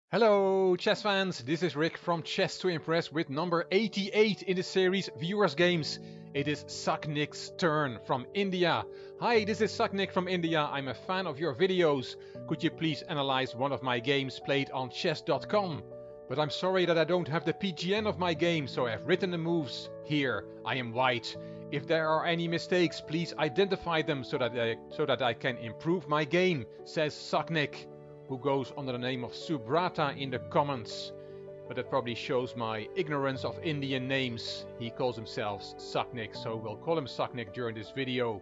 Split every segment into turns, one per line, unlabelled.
Hello, chess fans! This is Rick from Chess to Impress with number 88 in the series Viewers Games. It is Sagnik's turn from India. Hi, this is Sagnik from India. I'm a fan of your videos. Could you please analyze one of my games played on chess.com? But I'm sorry that I don't have the PGN of my game, so I've written the moves here. I am white. If there are any mistakes, please identify them so that I can improve my game, says Sagnik, who goes under the name of Subrata in the comments. But that probably shows my ignorance of Indian names. He calls himself Sagnik, so we'll call him Sagnik during this video.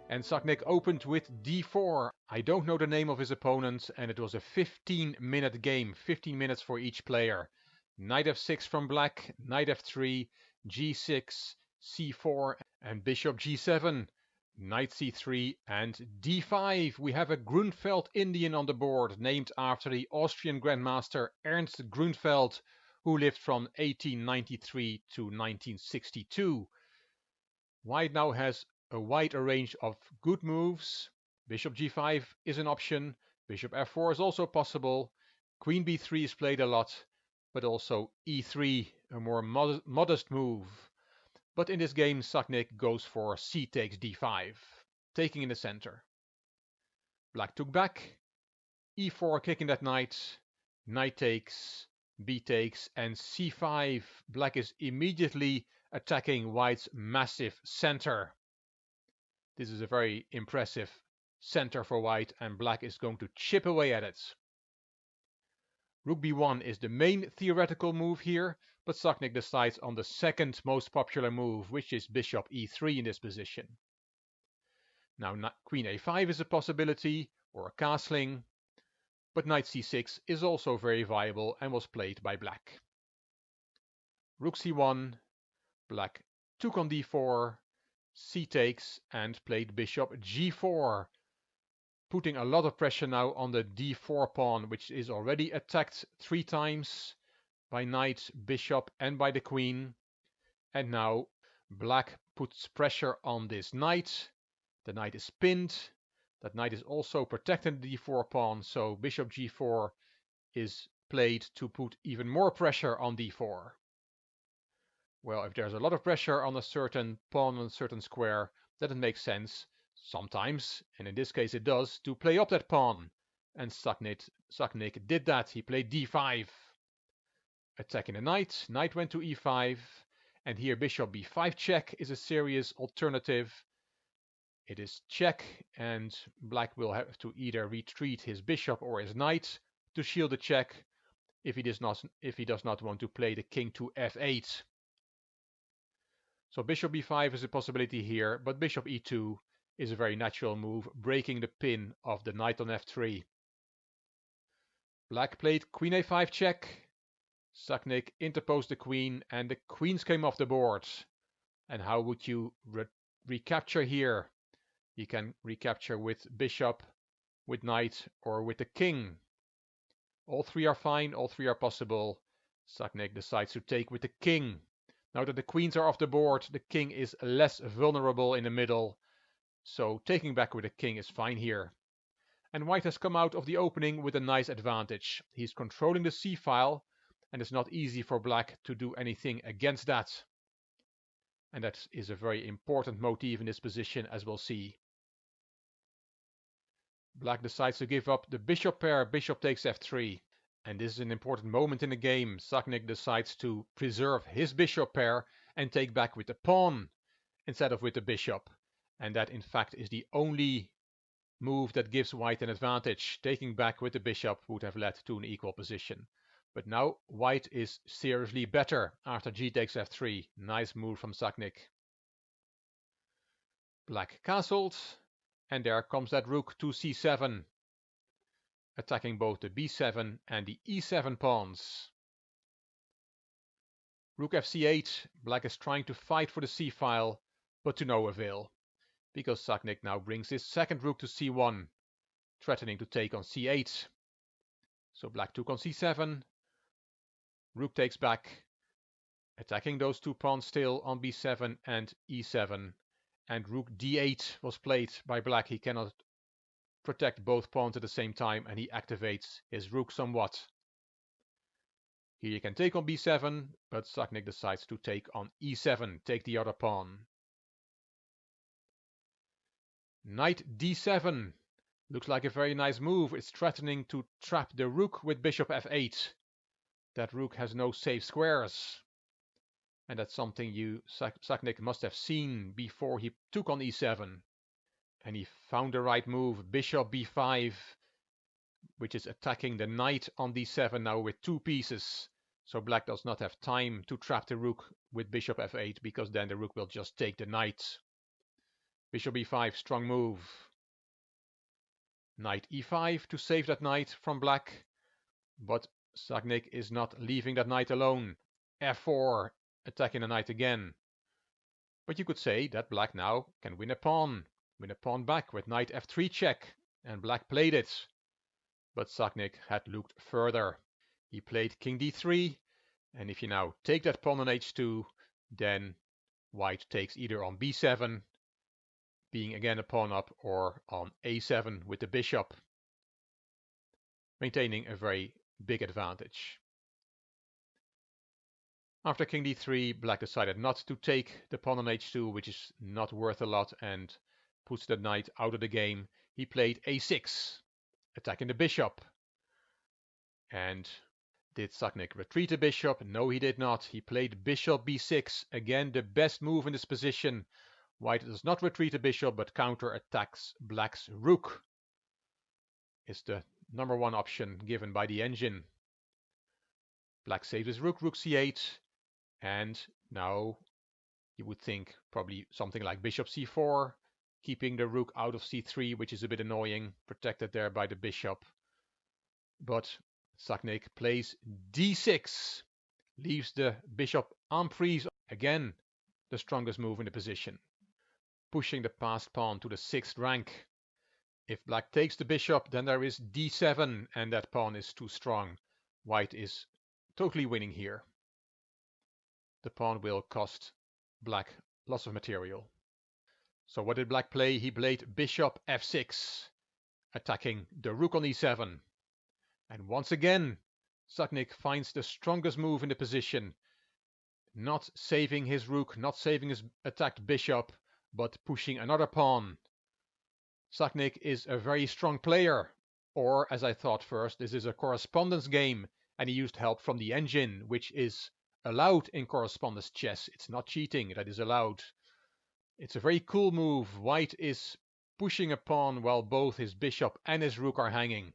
And Sagnik opened with d4. I don't know the name of his opponent, and it was a 15-minute game, 15 minutes for each player. Knight f6 from black, knight f3, g6, c4, and bishop g7. Knight c3 and d5. We have a Grunfeld Indian on the board, named after the Austrian Grandmaster Ernst Grunfeld, who lived from 1893 to 1962. White now has a wide range of good moves. Bishop g5 is an option. Bishop f4 is also possible. Queen b3 is played a lot, but also e3, a more modest move. But in this game, Sagnik goes for c takes d5, taking in the center. Black took back, e4 kicking that knight, knight takes, b takes, and c5. Black is immediately attacking white's massive center. This is a very impressive center for white, and black is going to chip away at it. Rook b1 is the main theoretical move here, but Sagnik decides on the second most popular move, which is bishop e3 in this position. Now queen a5 is a possibility, or a castling, but knight c6 is also very viable and was played by black. Rook c1, black took on d4, c takes, and played bishop g4, putting a lot of pressure now on the d4 pawn, which is already attacked 3 times by knight, bishop, and by the queen. And now black puts pressure on this knight. The knight is pinned. That knight is also protecting the d4 pawn, so bishop g4 is played to put even more pressure on d4. Well, if there's a lot of pressure on a certain pawn on a certain square, then it makes sense sometimes, and in this case it does, to play up that pawn. And Sagnik did that. He played d5. Attacking the knight. Knight went to e5. And here bishop b5 check is a serious alternative. It is check, and black will have to either retreat his bishop or his knight to shield the check if he does not want to play the king to f8. So bishop b5 is a possibility here, but bishop e2 is a very natural move, breaking the pin of the knight on f3. Black played queen a5 check. Sagnik interposed the queen, and the queens came off the board. And how would you recapture here? You can recapture with bishop, with knight, or with the king. All 3 are fine, all 3 are possible. Sagnik decides to take with the king. Now that the queens are off the board, the king is less vulnerable in the middle, so taking back with the king is fine here. And white has come out of the opening with a nice advantage. He's controlling the c-file, and it's not easy for black to do anything against that. And that is a very important motif in this position, as we'll see. Black decides to give up the bishop pair, bishop takes f3. And this is an important moment in the game. Sagnik decides to preserve his bishop pair and take back with the pawn instead of with the bishop. And that in fact is the only move that gives white an advantage. Taking back with the bishop would have led to an equal position. But now white is seriously better after g takes f3. Nice move from Sagnik. Black castled, and there comes that rook to c7, attacking both the b7 and the e7 pawns. Rook fc8, black is trying to fight for the c-file, but to no avail, because Sagnik now brings his second rook to c1, threatening to take on c8. So black took on c7, rook takes back, attacking those 2 pawns still on b7 and e7, and rook d8 was played by black. He cannot protect both pawns at the same time, and he activates his rook somewhat. Here you can take on b7, but Sagnik decides to take on e7, take the other pawn. Knight d7. Looks like a very nice move. It's threatening to trap the rook with bishop f8. That rook has no safe squares. And that's something Sagnik must have seen before he took on e7. And he found the right move, bishop b5, which is attacking the knight on d7 now with 2 pieces. So black does not have time to trap the rook with bishop f8, because then the rook will just take the knight. Bishop e5, strong move. Knight e5 to save that knight from black, but Sagnik is not leaving that knight alone. f4, attacking the knight again. But you could say that black now can win a pawn back with knight f3 check, and black played it. But Sagnik had looked further. He played king d3, and if you now take that pawn on h2, then white takes either on b7, being again a pawn up, or on a7 with the bishop, maintaining a very big advantage. After king d3, black decided not to take the pawn on h2, which is not worth a lot and puts the knight out of the game. He played a6, attacking the bishop. And did Sagnik retreat the bishop? No, he did not. He played bishop b6, again the best move in this position. White does not retreat the bishop, but counter-attacks black's rook. It's the number 1 option given by the engine. Black saves his rook, rook c8, and now you would think probably something like bishop c4, keeping the rook out of c3, which is a bit annoying, protected there by the bishop. But Sagnik plays d6, leaves the bishop en prise, again the strongest move in the position, pushing the passed pawn to the 6th rank. If black takes the bishop, then there is d7, and that pawn is too strong. White is totally winning here. The pawn will cost black lots of material. So what did black play? He played bishop f6, attacking the rook on e7. And once again, Sagnik finds the strongest move in the position, not saving his rook, not saving his attacked bishop, but pushing another pawn. Sagnik is a very strong player, or as I thought first, this is a correspondence game, and he used help from the engine, which is allowed in correspondence chess. It's not cheating, that is allowed. It's a very cool move. White is pushing a pawn while both his bishop and his rook are hanging.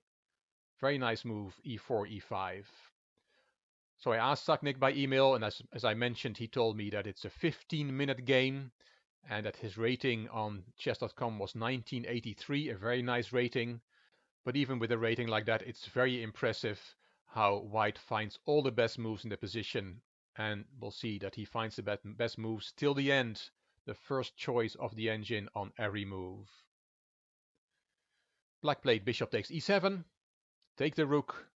Very nice move, e4, e5. So I asked Sagnik by email, and as I mentioned, he told me that it's a 15-minute game, and that his rating on chess.com was 1983, a very nice rating. But even with a rating like that, it's very impressive how White finds all the best moves in the position, and we'll see that he finds the best moves till the end, the first choice of the engine on every move. Black played bishop takes e7, take the rook,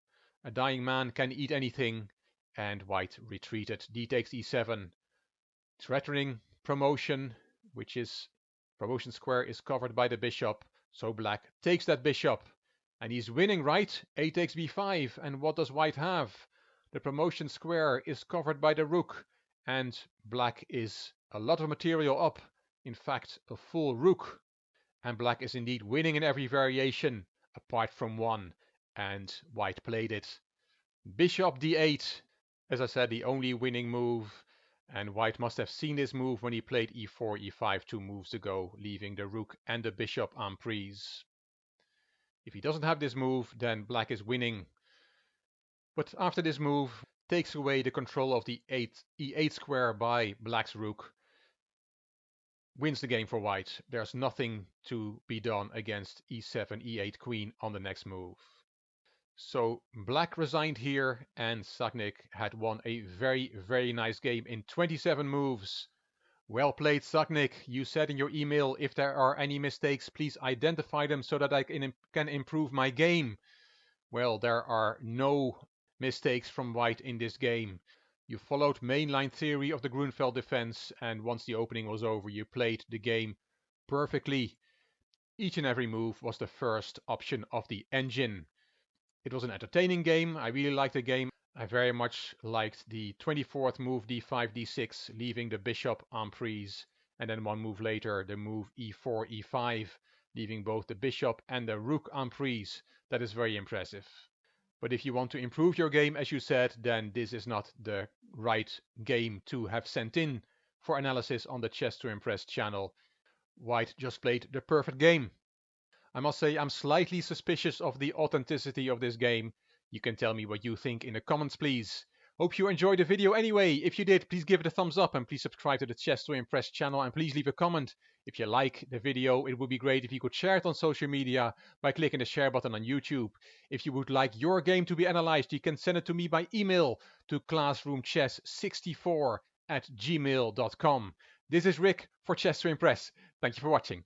a dying man can eat anything, and White retreated, d takes e7, threatening promotion, which is promotion square is covered by the bishop, so black takes that bishop, and he's winning, right? A takes b5, and what does white have? The promotion square is covered by the rook, and black is a lot of material up, in fact a full rook, and black is indeed winning in every variation apart from one, and white played it. Bishop d8, as I said, the only winning move, and white must have seen this move when he played e4, e5 2 moves ago, leaving the rook and the bishop en prise. If he doesn't have this move, then black is winning. But after this move, takes away the control of the e8 square by black's rook, wins the game for white. There's nothing to be done against e7, e8 queen on the next move. So black resigned here, and Sagnik had won a very, very nice game in 27 moves. Well played, Sagnik. You said in your email, if there are any mistakes, please identify them so that I can improve my game. Well, there are no mistakes from white in this game. You followed mainline theory of the Grunfeld defense, and once the opening was over, you played the game perfectly. Each and every move was the first option of the engine. It was an entertaining game. I really liked the game. I very much liked the 24th move d5, d6, leaving the bishop en prise, and then one move later, the move e4, e5, leaving both the bishop and the rook en prise. That is very impressive. But if you want to improve your game, as you said, then this is not the right game to have sent in for analysis on the Chess to Impress channel. White just played the perfect game. I must say I'm slightly suspicious of the authenticity of this game. You can tell me what you think in the comments, please. Hope you enjoyed the video anyway. If you did, please give it a thumbs up and please subscribe to the Chess to Impress channel and please leave a comment. If you like the video, it would be great if you could share it on social media by clicking the share button on YouTube. If you would like your game to be analyzed, you can send it to me by email to classroomchess64@gmail.com. This is Rick for Chess to Impress. Thank you for watching.